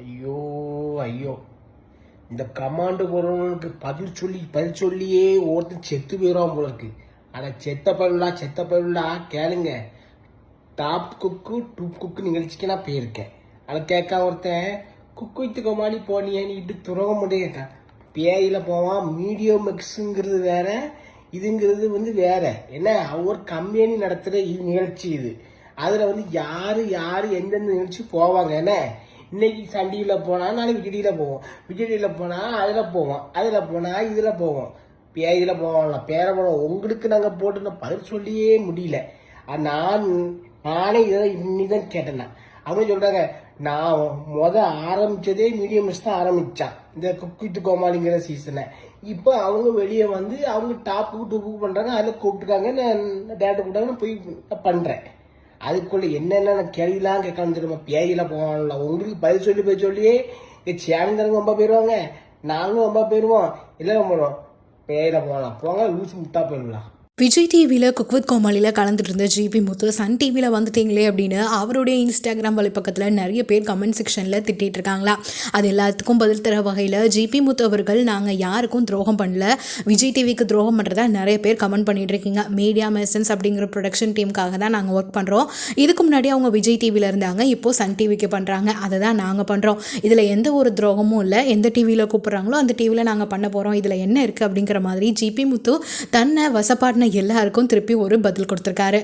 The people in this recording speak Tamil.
ஐயோ ஐயோ, இந்த கமாண்டு போறவனுக்கு பதில் சொல்லியே ஒருத்தன் செத்து போயிடுவான் போல இருக்கு. ஆனால் செத்த பயிலா கேளுங்க. டாப் குக்கு டூப் குக்கு நிகழ்ச்சிக்கு நான் போயிருக்கேன். அதை கேட்க ஒருத்தன் குக்கு வித்து கோமாளி போனியன்னுட்டு துறவ முடியும் கேட்கான். பேயில் போவான். மீடியம் மிக்ஸுங்கிறது வேற, இதுங்கிறது வேற. என்ன ஒரு கம்பெனி நடத்துகிற இது நிகழ்ச்சி இது. அதில் யார் எந்தெந்த நிகழ்ச்சி போவாங்க. என்ன இன்னைக்கு சன் டிவியில் போனால் நாளைக்கு விஜய் டிவியில் போவோம், விஜய் டிவியில் போனால் அதில் போவோம், அதில் போனால் இதில் போவோம், பேயில் போவோம்ல பேரை போவோம். உங்களுக்கு நாங்கள் போட்டு நான் பதில் சொல்லியே முடியல. நானே இதை இன்னிதான் கேட்டேன். அவங்க சொல்கிறாங்க, நான் ஆரம்பித்ததே மீடியம் மிஸ் தான் ஆரம்பித்தான் இந்த குக் வித் கோமாளிங்கிற சீசனை. இப்போ அவங்க வெளியே அவங்க டாப்புக்கு டூப்புக்கு பண்ணுறாங்க. அதில் கூப்பிட்டுருக்காங்க, நான் டேரக்டர் கூப்பிட்டாங்க, நான் போய் பண்ணுறேன். அதுக்குள்ளே என்னென்ன கேள்விலாம் கேட்கணும் தெரியுமா? பேயில போவான்ல. உங்களுக்கு பதில் சொல்லியே இந்த சேனல்காரங்க ரொம்ப போயிடுவாங்க, நாங்களும் ரொம்ப போயிடுவோம். எல்லாம் பண்ணுவோம். பேயில போகலாம் போங்க, லூசி முட்டா போயிடலாம். விஜய் டிவியில் குக் வித் கோமாளியில் கலந்துட்டு இருந்த ஜிபி முத்து சன் டிவியில் வந்துட்டீங்களே அப்படின்னு அவருடைய இன்ஸ்டாகிராம் வலைப்பக்கத்தில் நிறைய பேர் கமெண்ட் செக்ஷனில் திட்டிகிட்டு இருக்காங்களா. அது எல்லாத்துக்கும் பதில் தர வகையில் ஜிபி முத்து அவர்கள் நாங்கள் யாருக்கும் துரோகம் பண்ணல, விஜய் டிவிக்கு துரோகம் பண்ணுறதா நிறைய பேர் கமெண்ட் பண்ணிட்டு இருக்கீங்க. மீடியா மெசன்ஸ் அப்படிங்கிற ப்ரொடக்ஷன் டீமுக்காக தான் நாங்கள் ஒர்க் பண்ணுறோம். இதுக்கு முன்னாடி அவங்க விஜய் டிவியில் இருந்தாங்க, இப்போது சன் டிவிக்கு பண்ணுறாங்க. அதை தான் நாங்கள் பண்ணுறோம். இதில் எந்த ஒரு துரோகமும் இல்லை. எந்த டிவியில் கூப்பிட்றாங்களோ அந்த டிவியில் நாங்கள் பண்ண போகிறோம். இதில் என்ன இருக்குது அப்படிங்கிற மாதிரி ஜிபி முத்து தன்னை வசப்பாடின எல்லாருக்கும் திருப்பி ஒரு பதில் கொடுத்துருக்காரு.